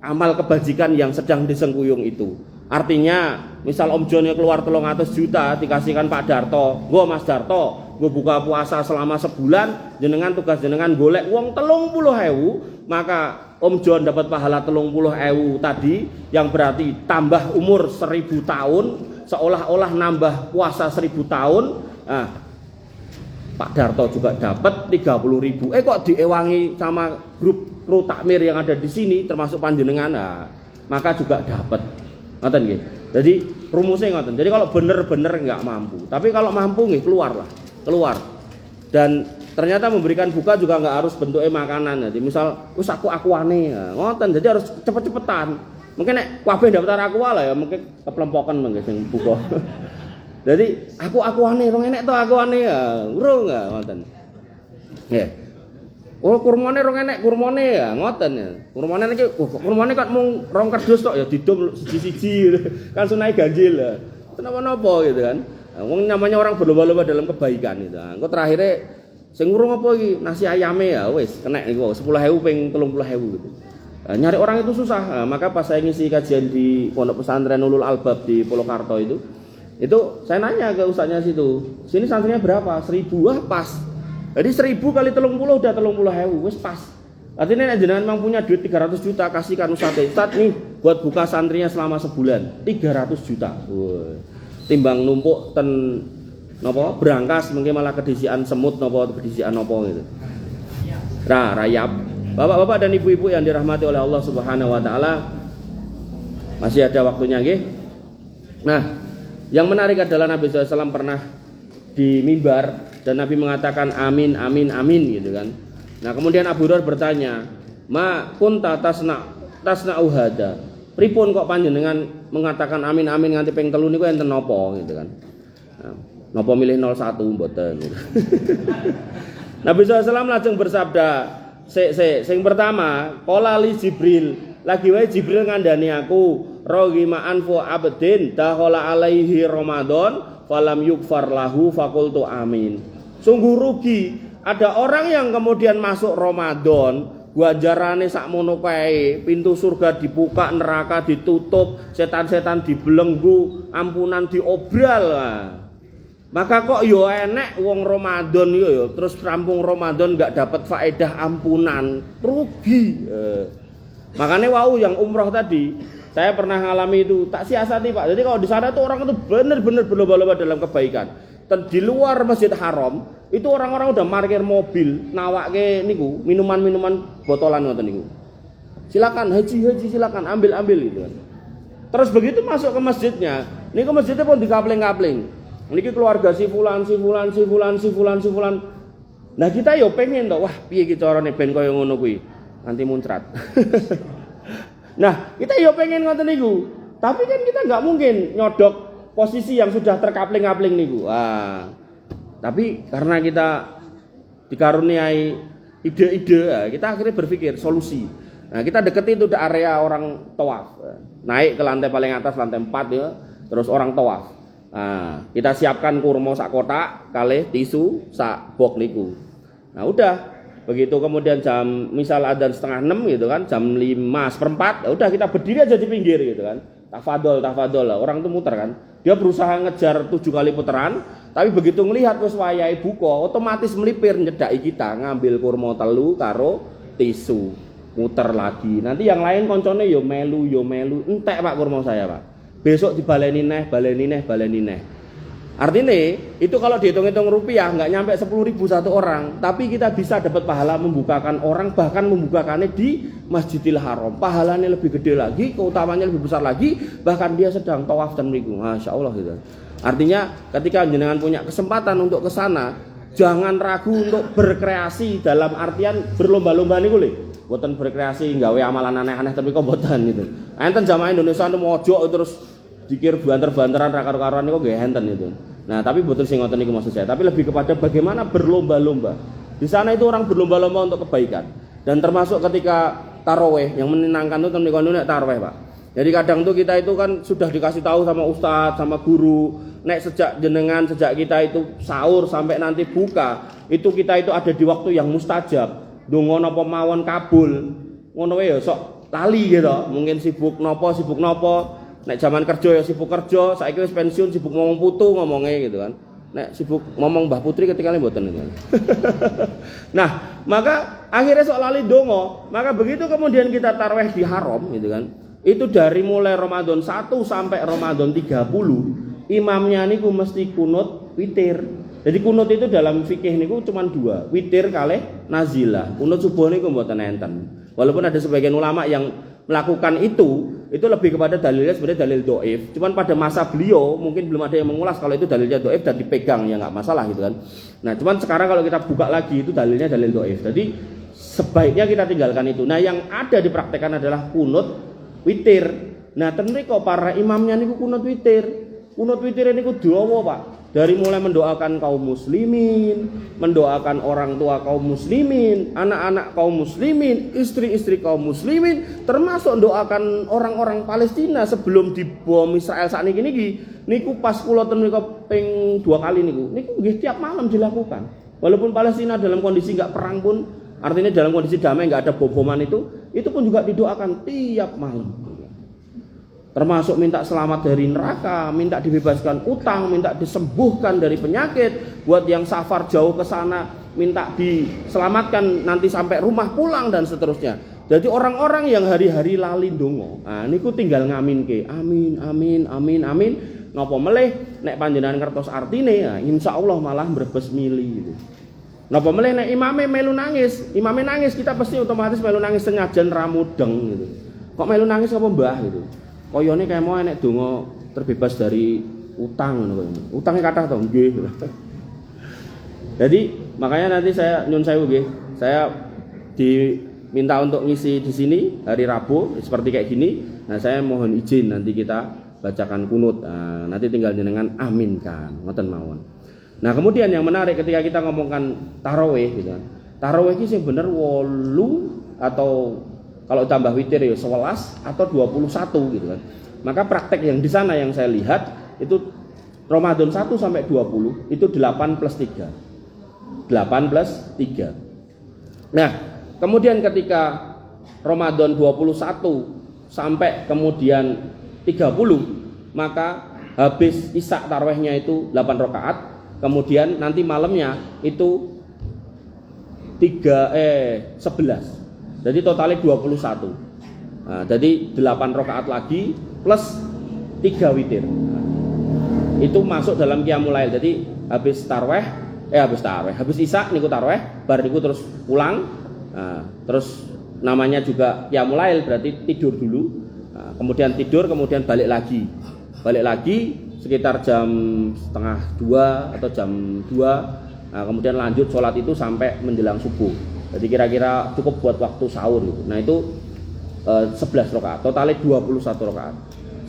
amal kebajikan yang sedang disengkuyung itu. Artinya, misal Om John keluar 300 juta dikasihkan Pak Darto, "Nggo Mas Darto, gue buka puasa selama sebulan, jenengan tugas jenengan golek uang 30.000, maka Om John dapat pahala 30.000 tadi, yang berarti tambah umur 1000 tahun, seolah-olah nambah puasa 1000 tahun. Nah, Pak Darto juga dapat 30.000. Kok diewangi sama grup kru takmir yang ada di sini, termasuk panjenengan, nah, maka juga dapat. Ngoten nggih. Jadi rumusnya ngoten. Jadi kalau bener-bener enggak mampu, tapi kalau mampu nggih keluar. Dan ternyata memberikan buka juga enggak harus bentuknya makanan. Jadi misal wis aku-akuane, ya, ngoten. Jadi harus cepet-cepetan. Mungkin nek kabeh daftar aku lah ya, mungkin keplempokan mengke sing buka. Jadi aku-akuane rong enek to akuane ya. Urung enggak ngoten. Nggih. Oh, kurmane rong enek kurmane ya, ngoten ya. Kurmane niki kurmane kok mung rong kerdus tok ya didom siji-siji kan sunai ganjil ya. Kenapa-napa gitu kan. Wong namanya orang berlomba-lomba dalam kebaikan itu. Engko terakhirnya sing ngurung apa iki? Nasi ayame ya wis kena niku 10.000 ping 30.000 gitu. Nyari orang itu susah. Maka pas saya ngisi kajian di Pondok Pesantren Nurul Albab di Polokarto itu saya nanya ke ustaznya situ, sini santrinya berapa? 1.000. Wah pas. Jadi 1.000 kali 30 udah 30.000 wis pas. Artinya nek jenengan memang punya duit 300 juta kasihkan ustaz nih buat buka santrinya selama sebulan 300 juta. Timbang numpuk ten napa berangkas mungkin malah kedisian semut napa kedisian napa gitu. Nah, rayap. Bapak-bapak dan ibu-ibu yang dirahmati oleh Allah Subhanahu wa taala, masih ada waktunya nggih. Nah, yang menarik adalah Nabi SAW pernah di mimbar dan Nabi mengatakan amin amin amin gitu kan. Nah, kemudian Abu Hurairah bertanya, "Ma kunta tasna'u hada?" Pripun kok panjenengan mengatakan amin amin nganti ping 3 niku enten napa gitu kan. Nah, napa milih 01 mboten gitu. Nabi SAW lajeng bersabda, sing pertama, qala li Jibril, lagi wae Jibril ngandani aku, raghima anfu abdin dakhala alaihi Ramadan falam yukfar lahu faqultu amin. Sungguh rugi ada orang yang kemudian masuk Ramadan, ganjarane sakmono kae, pintu surga dibuka, neraka ditutup, setan-setan dibelenggu, ampunan diobral. Maka kok yo enek wong Ramadan yo terus rampung Ramadan enggak dapat faedah ampunan, rugi. Makanya wau yang umroh tadi, saya pernah ngalami itu, tak siasati Pak. Jadi kalau di sana tuh orang itu benar-benar berlomba-lomba dalam kebaikan. Dan di luar Masjid Haram itu orang-orang udah parkir mobil, nawake niku minuman-minuman botolan ngoten niku. Silakan haji silakan ambil gitu kan. Terus begitu masuk ke masjidnya, niku masjidnya pun dikapling-kapling. Niki keluarga si fulan. Nah kita yo pengen toh, wah piye iki carane ben kaya ngono kuwi. Nanti muncrat. Nah, kita yo pengen ngoten niku. Tapi kan kita nggak mungkin nyodok posisi yang sudah terkapling-kapling niku. Tapi karena kita dikaruniai ide-ide, kita akhirnya berpikir solusi. Nah, kita deketi itu di area orang tawaf. Naik ke lantai paling atas, lantai 4 ya, terus orang tawaf. Nah, kita siapkan kurma sak kotak, kalih tisu sak bok niku. Nah, udah begitu kemudian jam misal adzan 5:30 gitu kan, jam 5:45, udah kita berdiri aja di pinggir gitu kan. Tafadol lah, orang itu muter kan. Dia berusaha ngejar 7 kali putaran, tapi begitu ngelihat wis wayahe buka, otomatis melipir nyedaki kita, ngambil kurma telu karo tisu, muter lagi. Nanti yang lain koncone yo melu, entek Pak kurma saya Pak. Besok dibaleni neh. Artinya itu kalau dihitung-hitung rupiah nggak nyampe 10.000 satu orang, tapi kita bisa dapat pahala membukakan orang, bahkan membukakannya di Masjidil Haram. Pahalanya lebih gede lagi, keutamanya lebih besar lagi, bahkan dia sedang tawaf dan meriku. Masya Allah gitu. Artinya ketika jenengan punya kesempatan untuk ke sana, jangan ragu untuk berkreasi dalam artian berlomba-lomba niku lho. Boten berkreasi gawe amalan aneh-aneh tapi kok boten gitu. Enten jamaah Indonesia nu mojok terus dikir banter-banteran ra karo-karoan niku nggih enten itu. Nah, tapi boten sing ngoten niku maksud saya, tapi lebih kepada bagaimana berlomba-lomba. Di sana itu orang berlomba-lomba untuk kebaikan. Dan termasuk ketika tarawih yang menyenangkan itu niku nek tarawih, Pak. Jadi kadang tuh kita itu kan sudah dikasih tahu sama ustadz, sama guru, nek sejak kita itu sahur sampai nanti buka, itu kita itu ada di waktu yang mustajab. Donga napa mawon kabul. Ngono wae ya sok lali gitu. Mungkin sibuk napa. Nek zaman kerja ya sibuk kerja, saiki wis pensiun sibuk ngomong putu ngomongnya gitu kan. Nek sibuk ngomong Mbah Putri ketika mboten gitu. Nah, maka akhirnya sok lali donga. Maka begitu kemudian kita tarawih di Haram gitu kan. Itu dari mulai Ramadan 1 sampai Ramadan 30, imamnya niku mesti kunut witir. Jadi kunut itu dalam fikih niku cuma 2, witir kalih nazilah. Kunut subuh niku mboten enten. Walaupun ada sebagian ulama yang melakukan itu lebih kepada dalilnya sebenarnya dalil dhaif. Cuman pada masa beliau mungkin belum ada yang mengulas kalau itu dalilnya dhaif dan dipegang ya nggak masalah gitu kan. Nah, cuman sekarang kalau kita buka lagi itu dalilnya dalil dhaif. Jadi sebaiknya kita tinggalkan itu. Nah, yang ada dipraktekkan adalah kunut witir. Nah, tentu kok para imamnya niku kunut witir. Kunut witir niku dawa, Pak. Dari mulai mendoakan kaum muslimin, mendoakan orang tua kaum muslimin, anak-anak kaum muslimin, istri-istri kaum muslimin, termasuk doakan orang-orang Palestina sebelum dibom Israel saat ini niku pas kula ten niku ping 2 kali niku nggih tiap malam dilakukan. Walaupun Palestina dalam kondisi enggak perang pun, artinya dalam kondisi damai enggak ada bom-boman itu pun juga didoakan tiap malam. Termasuk minta selamat dari neraka, minta dibebaskan utang, minta disembuhkan dari penyakit, buat yang safar jauh ke sana minta diselamatkan nanti sampai rumah pulang dan seterusnya. Jadi orang-orang yang hari-hari lali ndonga, nah niku tinggal ngaminke, amin amin amin amin. Napa meleh nek panjenengan ngertos artine, ya insyaallah malah mbrebes mili gitu. Napa meleh nek imame melu nangis, imame nangis kita pasti otomatis melu nangis senajan ra mudeng gitu. Kok melu nangis apa mbah gitu. Koyone kayak mau enek donga terbebas dari utang ngono koyo. Utange kathah to nggih. Jadi makanya nanti saya nyun sewu nggih. Saya diminta untuk ngisi di sini hari Rabu seperti kayak gini. Nah, saya mohon izin nanti kita bacakan kunut. Nah, nanti tinggal jenengan aminkan, ngoten mawon. Nah, kemudian yang menarik ketika kita ngomongkan tarawih gitu. Tarawih iki sing bener 8 atau kalau tambah witir ya 11 atau 21 gitu kan. Maka praktek yang di sana yang saya lihat itu Ramadan 1 sampai 20 itu 8 plus 3. 8 plus 3. Nah, kemudian ketika Ramadan 21 sampai kemudian 30, maka habis isya tarawihnya itu 8 rakaat, kemudian nanti malamnya itu 11. Jadi totalnya 21. Nah, jadi 8 rakaat lagi plus 3 witir. Nah, itu masuk dalam qiyamul lail. Jadi habis isya niku tarawih, bar niku terus pulang. Nah, terus namanya juga qiyamul lail berarti tidur dulu. Nah, kemudian tidur, kemudian balik lagi. Balik lagi sekitar jam 1:30 atau jam 2. Nah, kemudian lanjut sholat itu sampai menjelang subuh. Jadi kira-kira cukup buat waktu sahur gitu. Nah itu 11 rakaat, totalnya 21 rakaat.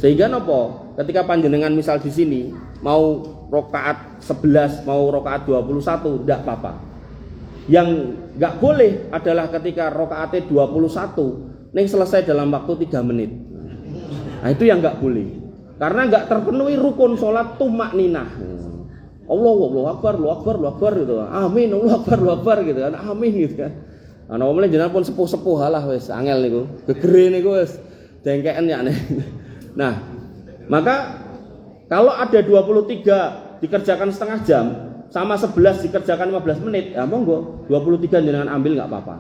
Sehingga nopo, ketika panjenengan misal di sini mau rakaat 11, mau rakaat 21, tidak apa-apa. Yang nggak boleh adalah ketika rakaatnya 21, nih selesai dalam waktu 3 menit. Nah itu yang nggak boleh. Karena nggak terpenuhi rukun sholat tumakninah. Allahu akbar gitu. Amin, Allahu akbar gitu kan. Amin gitu kan. Ana wong jenengan pun sepuh-sepuh halah wis angel niku. Gegere niku wis dengkeken yakne. Nah, maka kalau ada 23 dikerjakan setengah jam sama 11 dikerjakan 15 menit, ya monggo 23 jenengan ambil enggak apa-apa.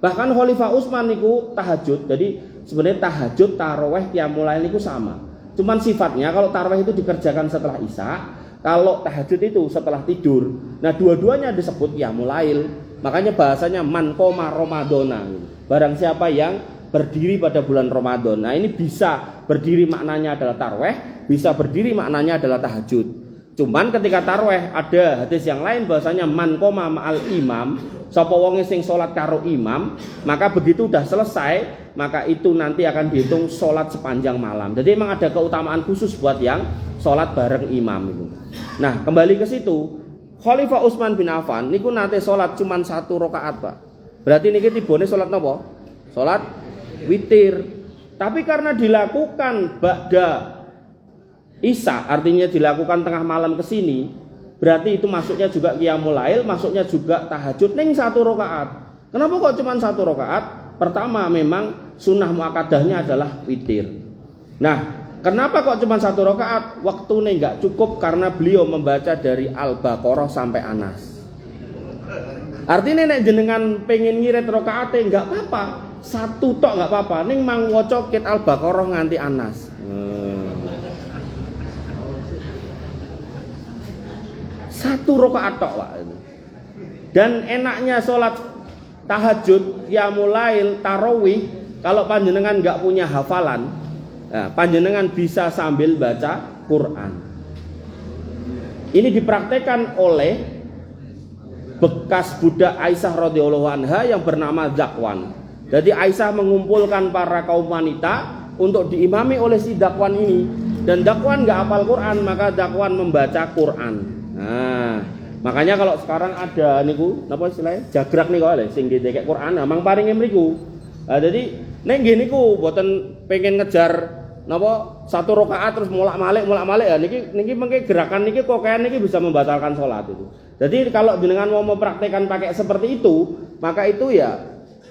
Bahkan Khalifah Utsman niku tahajud. Jadi sebenarnya tahajud, tarawih, qiyamul lail niku sama. Cuman sifatnya kalau tarawih itu dikerjakan setelah isya, kalau tahajud itu setelah tidur. Nah, dua-duanya disebut qiyamul lail. Makanya bahasanya man qoma ramadhana. Barang siapa yang berdiri pada bulan Ramadan. Nah, ini bisa berdiri maknanya adalah tarawih, bisa berdiri maknanya adalah tahajud. Cuman ketika tarawih ada hadis yang lain bahasanya man qoma ma'al imam, sapa wonge sing salat karo imam, maka begitu udah selesai, maka itu nanti akan dihitung salat sepanjang malam. Jadi memang ada keutamaan khusus buat yang salat bareng imam itu. Nah, kembali ke situ, Khalifah Utsman bin Affan niku nate salat cuman 1 rakaat, Pak. Berarti niki tibone salat napa? Salat witir. Tapi karena dilakukan ba'da isya, artinya dilakukan tengah malam ke sini, berarti itu masuknya juga qiyamul lail, masuknya juga tahajud ning 1 rakaat. Kenapa kok cuman 1 rakaat? Pertama memang sunnah muakkadahnya adalah witir. Nah, kenapa kok cuma 1 rakaat? Waktunya enggak cukup karena beliau membaca dari Al-Baqarah sampai Anas. Artinya nek jenengan pengen ngirit rakaate enggak apa-apa. 1 tok enggak apa-apa. Ning mang waca kit Al-Baqarah nganti Anas. 1 rakaat tok, Pak. Dan enaknya sholat tahajud, qiyamul lail, tarawih, kalau panjenengan enggak punya hafalan, nah, panjenengan bisa sambil baca Quran. Ini dipraktekkan oleh bekas budak Aisyah radhiyallahu anha yang bernama Zakwan. Jadi Aisyah mengumpulkan para kaum wanita untuk diimami oleh si Zakwan ini. Dan Zakwan nggak hafal Quran, maka Zakwan membaca Quran. Nah, makanya kalau sekarang ada niku napa istilahnya jagrak niku lho sing ndekek Quran amang paringe mriku. Jadi nek nggih niku mboten pengen ngejar napa satu rakaat terus mulak-malik ya niki mengke gerakan niki kok kayak niki bisa membatalkan sholat itu. Jadi kalau jenengan mau mempraktekkan pakai seperti itu, maka itu ya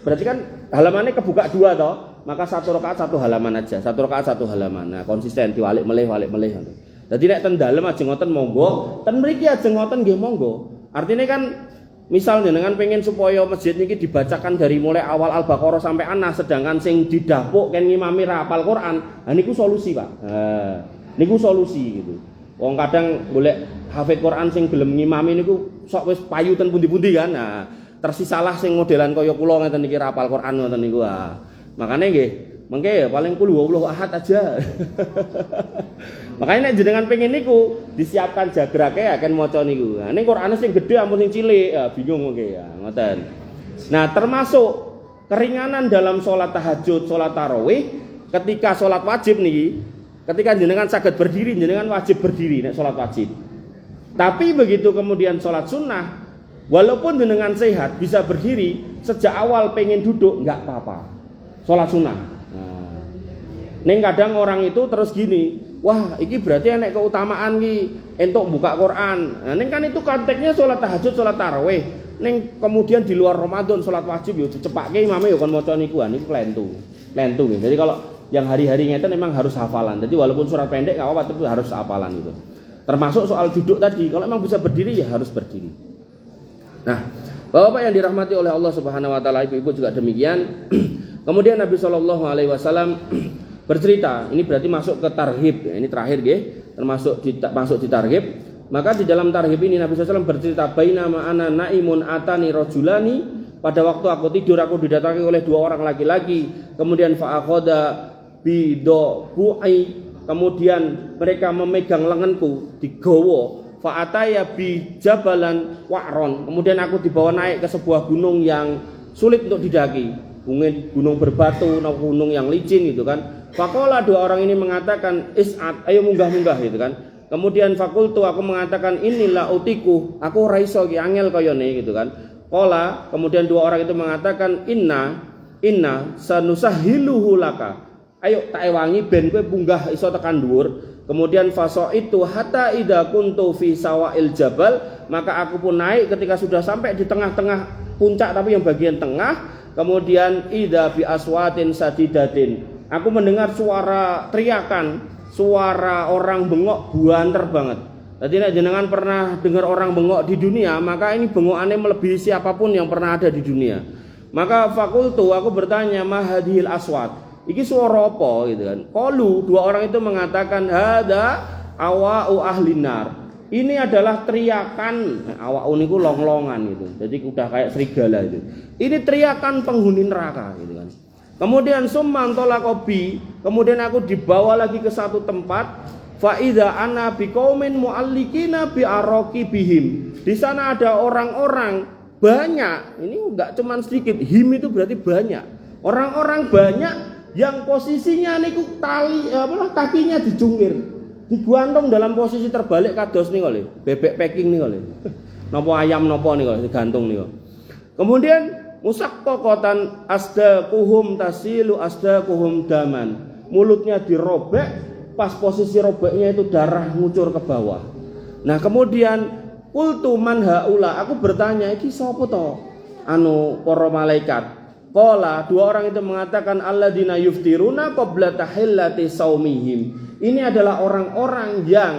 berarti kan halamannya kebuka dua toh, maka satu rakaat satu halaman aja, satu rakaat satu halaman. Nah, konsisten diwalik melih. Jadi nek ten dalem ajeng ngoten monggo, ten mriki ajeng ngoten nggih monggo. Artinya kan misalnya dengan pengen supaya masjid niki dibacakan dari mulai awal Al-Baqarah sampai An-Nas, sedangkan sing didapuk kan ngimami ra hafal Quran, nah niku solusi, Pak. Niku solusi gitu. Wong kadang golek hafid Quran sing gelem ngimami niku sok wis payu ten pundi-pundi kan. Nah, tersisalah sing modelan kaya kula ngeten niki ra hafal Quran ngoten niku. Makane nggih, mengke ya paling qul huwallahu ahad aja. Makanya nek jenengan pengen niku disiapkan jagrake akan maca niku. Nah, ning Qur'ane sing gedhe ampun sing cilik, ya bingung mengke ya, ngoten. Nah, termasuk keringanan dalam sholat tahajud, sholat tarawih, ketika sholat wajib niki, ketika jenengan saged berdiri, jenengan wajib berdiri nek sholat wajib. Tapi begitu kemudian sholat sunnah, walaupun jenengan sehat bisa berdiri, sejak awal pengen duduk nggak apa-apa. Sholat sunnah. Nah, neng kadang orang itu terus gini, wah, iki berarti enek keutamaan ki entuk buka Quran. Nah, neng kan itu konteksnya sholat tahajud, sholat tarawih. Neng kemudian di luar Ramadan sholat wajib yo dicepake imame yo kon maca niku niku klentu. Gitu. Jadi kalau yang hari-hari ngeten memang harus hafalan. Jadi walaupun surat pendek enggak apa-apa tapi harus hafalan gitu. Termasuk soal duduk tadi, kalau memang bisa berdiri ya harus berdiri. Nah, Bapak yang dirahmati oleh Allah Subhanahu wa taala, ibu-ibu juga demikian. Kemudian Nabi Shallallahu alaihi wasallam bercerita, ini berarti masuk ke tarhib. Ini terakhir nggih, masuk di tarhib. Maka di dalam tarhib ini Nabi SAW bercerita, bainama ana naimun atani rajulani, pada waktu aku tidur aku didatangi oleh dua orang laki-laki, kemudian fa'akhoda bido bu'i, kemudian mereka memegang lenganku digowo, fa'ataya bi jabalan wa'ron, kemudian aku dibawa naik ke sebuah gunung yang sulit untuk didaki, gunung berbatu, gunung yang licin gitu kan. Faqala, dua orang ini mengatakan, is'ad, ayo munggah-munggah gitu kan. Kemudian fakultu, aku mengatakan, inilah utiku, aku raiso ki angel kayane gitu kan. Qala, kemudian dua orang itu mengatakan, inna sanusahiluhu laka, ayo tak ewangi ben kowe munggah iso tekan dhuwur. Kemudian faso itu hatta ida kuntu fi sawail jabal, maka aku pun naik ketika sudah sampai di tengah-tengah puncak tapi yang bagian tengah. Kemudian ida bi aswatin sadidatin, aku mendengar suara teriakan, suara orang bengok buanter banget. Jadi nek jenengan pernah dengar orang bengok di dunia, maka ini bengokane melebihi siapapun yang pernah ada di dunia. Maka fakultu, aku bertanya, mahadhil aswat, iki suara apa gitu kan. Qalu, dua orang itu mengatakan, hada awa'u ahlinar, ini adalah teriakan, awa'u niku long-longan gitu. Jadi udah kayak serigala itu. Ini teriakan penghuni neraka gitu kan. Kemudian summan tolakobi, kemudian aku dibawa lagi ke satu tempat. Faida ana biqaumin muallikina bi araqi bihim. Di sana ada orang-orang banyak. Ini enggak cuma sedikit. Him itu berarti banyak. Orang-orang banyak yang posisinya niku tali kakinya dijungkir, digantong dalam posisi terbalik kados niku lho. Bebek packing niku lho. Napa ayam napa niku digantung niku. Kemudian musaqqatan asdaquhum tasilu asdaquhum daman. Mulutnya dirobek, pas posisi robeknya itu darah ngucur ke bawah. Nah, kemudian qultu man haula, aku bertanya, iki sapa to? Para malaikat. Qala, dua orang itu mengatakan alladzina yuftiruna qabla tahillati saumihim. Ini adalah orang-orang yang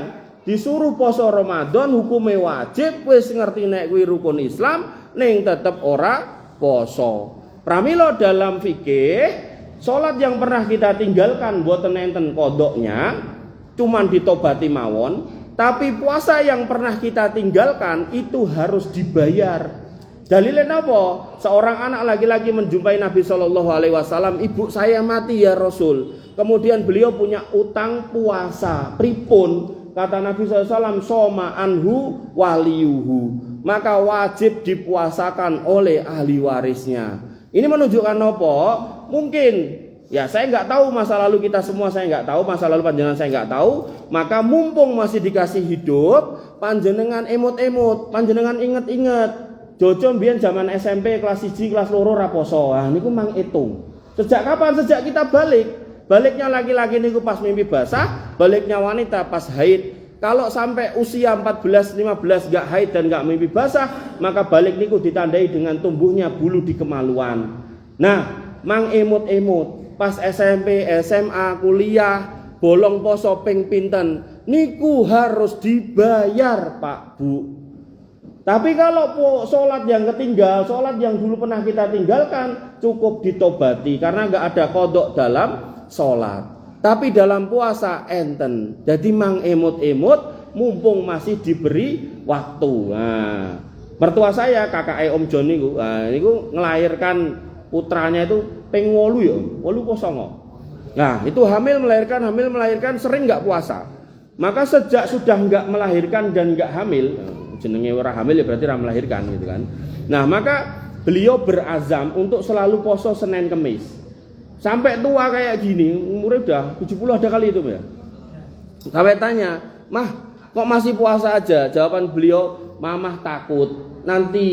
disuruh poso Ramadan, hukume wajib, wis ngerti nek kuwi rukun Islam, ning tetep ora poso. Pramila dalam fikih, salat yang pernah kita tinggalkan boten enten kodoknya, cuman ditobati mawon. Tapi puasa yang pernah kita tinggalkan itu harus dibayar. Dalilnya apa? Seorang anak laki-laki menjumpai Nabi Shallallahu alaihi wasallam, ibu saya mati ya Rasul. Kemudian beliau punya utang puasa. Pripun? Kata Nabi SAW, soma anhu waliyuhu, maka wajib dipuasakan oleh ahli warisnya. Ini menunjukkan apa? Mungkin Ya saya nggak tahu masa lalu kita semua, saya nggak tahu masa lalu panjenengan, saya nggak tahu. Maka mumpung masih dikasih hidup, panjenengan emot-emot, panjenengan inget-inget. Jojo mbiyen zaman SMP kelas 1 kelas 2 ra poso. Ah niku mang hitung. Sejak kapan? Sejak kita balik. Baliknya laki-laki niku pas mimpi basah, baliknya wanita pas haid. Kalau sampai usia 14-15 nggak haid dan nggak mimpi basah, maka balik niku ditandai dengan tumbuhnya bulu di kemaluan. Nah, mang emot-emot pas SMP, SMA, kuliah, bolong poso ping pinten, niku harus dibayar Pak Bu. Tapi kalau sholat yang ketinggal, sholat yang dulu pernah kita tinggalkan, cukup ditobati karena nggak ada kodok dalam sholat. Tapi dalam puasa enten, jadi mang emot-emot, mumpung masih diberi waktu. Nah, mertua saya kakak Om John niku, niku ngelahirkan putranya itu ping 8 ya, 8 Nah, itu hamil melahirkan sering nggak puasa. Maka sejak sudah nggak melahirkan dan nggak hamil, jenenge ora hamil ya berarti ora melahirkan gitu kan. Nah, maka beliau berazam untuk selalu poso Senin Kemis. Sampai tua kayak gini, umurnya udah 70 ada kali itu ya. Sampai tanya, "Mah, kok masih puasa aja?" Jawaban beliau, "Mamah takut nanti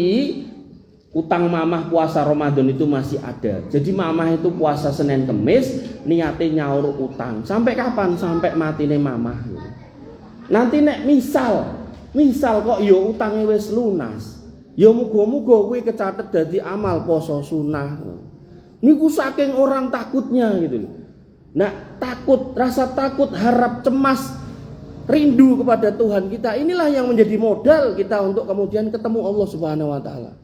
utang mamah puasa Ramadan itu masih ada. Jadi mamah itu puasa Senin Kemis, niatnya nyaur utang. Sampai kapan? Sampai matine mamah. Nanti nek misal kok yo utangnya wis lunas, yo muga-muga kuwi kecatet dadi amal poso sunah. Niku saking orang takutnya gitu. Nah, rasa takut, harap, cemas, rindu kepada Tuhan kita, inilah yang menjadi modal kita untuk kemudian ketemu Allah Subhanahu wa taala.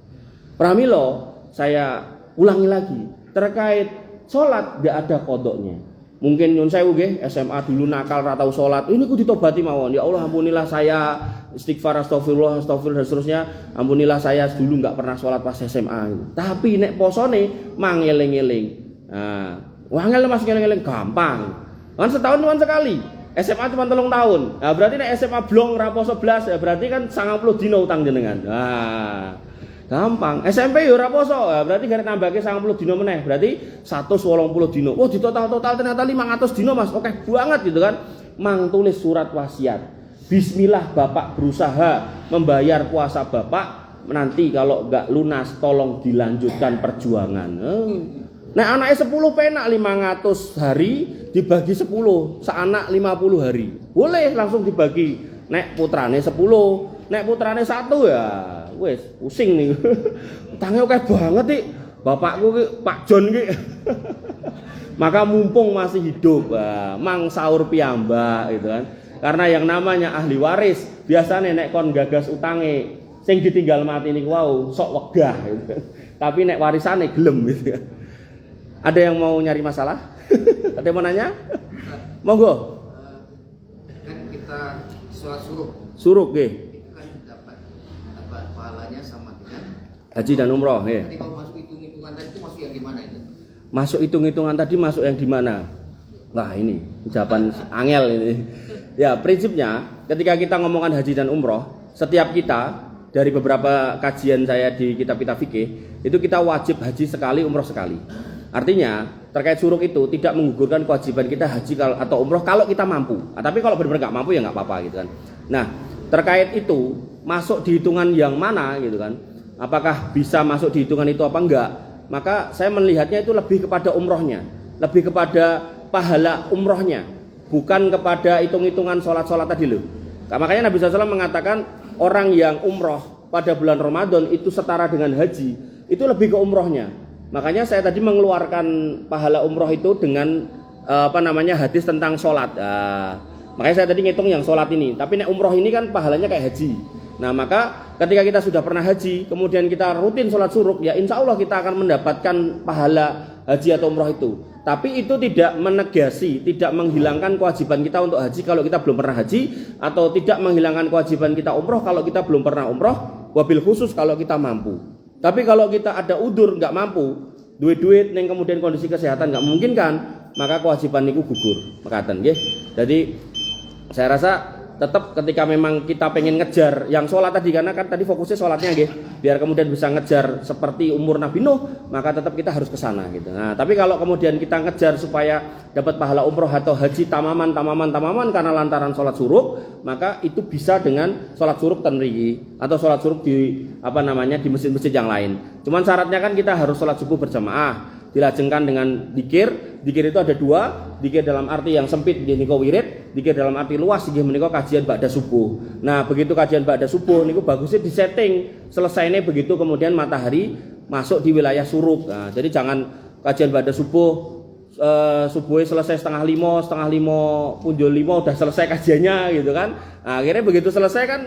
Pramilo, saya ulangi lagi terkait sholat gak ada kodoknya. Mungkin nyun sewu nggih, SMA dulu nakal ra tau sholat, ini ku ditobati mawon. Ya Allah ampunilah saya, istighfar astagfirullah dan seterusnya. Ampunilah saya dulu gak pernah sholat pas SMA. Tapi nek posone mang eling-eling. Nah, wangel Mas eling-eling gampang. Kan setahun cuma sekali. SMA cuma 3 tahun. Nah, berarti nek SMA blong ra poso blas, ya berarti kan 90 dina utang jenengan. Nah, gampang. SMP yo ora poso, berarti garek nambahke 90 dina meneh, berarti 180 dina. Wah, ditotal-total ternyata 500 dina, Mas. Oke banget gitu kan. Mang tulis surat wasiat. Bismillah Bapak berusaha membayar puasa Bapak, nanti kalau enggak lunas tolong dilanjutkan perjuangan. Nah, anaknya 10 penak 500 hari dibagi 10, seanak 50 hari. Boleh langsung dibagi. Nek putrane 10, nek putrane 1 ya wes pusing nih. Utangnya oke banget nih. Bapakku ki Pak John ki. Maka mumpung masih hidup, mang sahur piyambak gitu kan. Karena yang namanya ahli waris biasanya nek kon gagas utange sing ditinggal mati niku wau sok wegah gitu. Tapi nek warisane gelem gitu. Ada yang mau nyari masalah? Ada yang mau nanya? Monggo. Kan kita sholat suruk. Suruk nggih. Haji dan umroh, ya. Jadi kalau masuk hitung-hitungan tadi itu masuk yang di mana itu? Masuk hitung-hitungan tadi masuk yang di mana? Wah, ini jawaban angel ini. Ya, prinsipnya ketika kita ngomongkan haji dan umroh, setiap kita dari beberapa kajian saya di kitab-kitab fikih, itu kita wajib haji sekali, umroh sekali. Artinya, terkait suruk itu tidak menggugurkan kewajiban kita haji atau umroh kalau kita mampu. Nah, tapi kalau benar-benar nggak mampu ya nggak apa-apa gitu kan. Nah, terkait itu masuk di hitungan yang mana gitu kan? Apakah bisa masuk di hitungan itu apa enggak? Maka saya melihatnya itu lebih kepada umrohnya, lebih kepada pahala umrohnya, bukan kepada hitung-hitungan sholat-sholat tadi loh. Makanya Nabi SAW mengatakan orang yang umroh pada bulan Ramadan itu setara dengan haji, itu lebih ke umrohnya. Makanya saya tadi mengeluarkan pahala umroh itu dengan hadis tentang sholat. Makanya saya tadi ngitung yang sholat ini. Tapi nek umroh ini kan pahalanya kayak haji. Nah, maka ketika kita sudah pernah haji, kemudian kita rutin sholat suruk, ya insya Allah kita akan mendapatkan pahala haji atau umroh itu. Tapi itu tidak menegasi, tidak menghilangkan kewajiban kita untuk haji kalau kita belum pernah haji, atau tidak menghilangkan kewajiban kita umroh kalau kita belum pernah umroh, wabil khusus kalau kita mampu. Tapi kalau kita ada udur nggak mampu, duit-duit yang kemudian kondisi kesehatan nggak memungkinkan, maka kewajiban itu gugur. Makaten, nggih. Jadi saya rasa tetap ketika memang kita pengen ngejar yang sholat tadi, karena kan tadi fokusnya sholatnya nggih, biar kemudian bisa ngejar seperti umur Nabi Nuh, maka tetap kita harus ke sana gitu. Nah, tapi kalau kemudian kita ngejar supaya dapat pahala umroh atau haji tamaman karena lantaran sholat suruk, maka itu bisa dengan sholat suruk tanrigi atau sholat suruk di di masjid-masjid yang lain. Cuman syaratnya kan kita harus sholat subuh berjamaah, dilajengkan dengan dikir. Dikir itu ada dua, dikir dalam arti yang sempit nggih menika wirid, dikir dalam arti luas nggih menika kajian ba'da subuh. Nah, begitu kajian ba'da subuh niku bagusnya disetting selesainya begitu kemudian matahari masuk di wilayah suruk. Nah, jadi jangan kajian ba'da subuh subuhnya selesai setengah lima punjul 5 udah selesai kajiannya gitu kan. Nah, akhirnya begitu selesai kan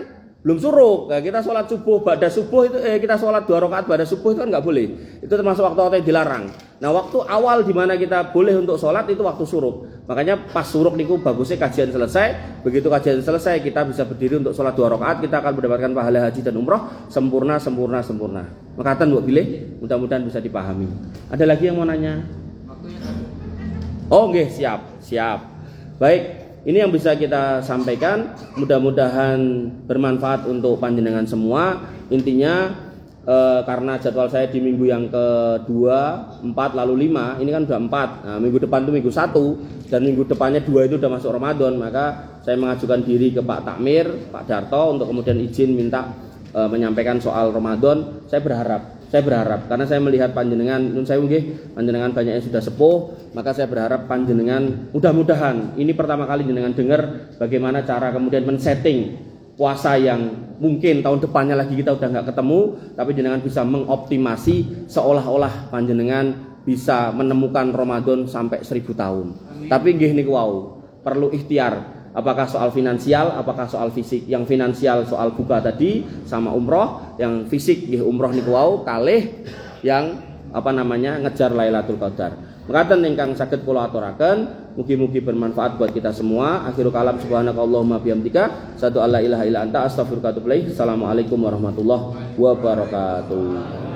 belum suruk. Nah, kita sholat subuh ba'da subuh itu kita sholat 2 rakaat ba'da subuh itu kan nggak boleh. Itu termasuk waktu yang dilarang. Nah, waktu awal di mana kita boleh untuk sholat itu waktu suruk. Makanya pas suruk niku bagusnya kajian selesai. Begitu kajian selesai kita bisa berdiri untuk sholat 2 rakaat, kita akan mendapatkan pahala haji dan umroh sempurna. Makatan buat pilih, mudah-mudahan bisa dipahami. Ada lagi yang mau nanya? Oh, nggih, siap. Baik. Ini yang bisa kita sampaikan, mudah-mudahan bermanfaat untuk panjenengan semua. Intinya karena jadwal saya di minggu yang kedua, 4 lalu 5, ini kan udah 4. Nah, minggu depan itu minggu 1 dan minggu depannya 2 itu udah masuk Ramadan, maka saya mengajukan diri ke Pak Takmir, Pak Darto untuk kemudian izin minta menyampaikan soal Ramadan. Saya berharap karena saya melihat panjenengan panjenengan banyak yang sudah sepuh, maka saya berharap panjenengan mudah-mudahan ini pertama kali jenengan dengar bagaimana cara kemudian men-setting puasa yang mungkin tahun depannya lagi kita udah nggak ketemu, tapi jenengan bisa mengoptimasi seolah-olah panjenengan bisa menemukan Ramadan sampai 1000 tahun. Amin. Tapi nggih niku wau perlu ikhtiar. Apakah soal finansial, apakah soal fisik. Yang finansial soal buka tadi sama umroh, yang fisik nggih umroh niku wau kalih yang ngejar Lailatul Qadar. Mekaten ingkang saged kula aturaken, mugi-mugi bermanfaat buat kita semua. Akhirul kalam subhanakallahumma bihamdika, asyhadu alla ilaha illa anta, astaghfiruka wa atubu ilaik. Assalamualaikum warahmatullahi wabarakatuh.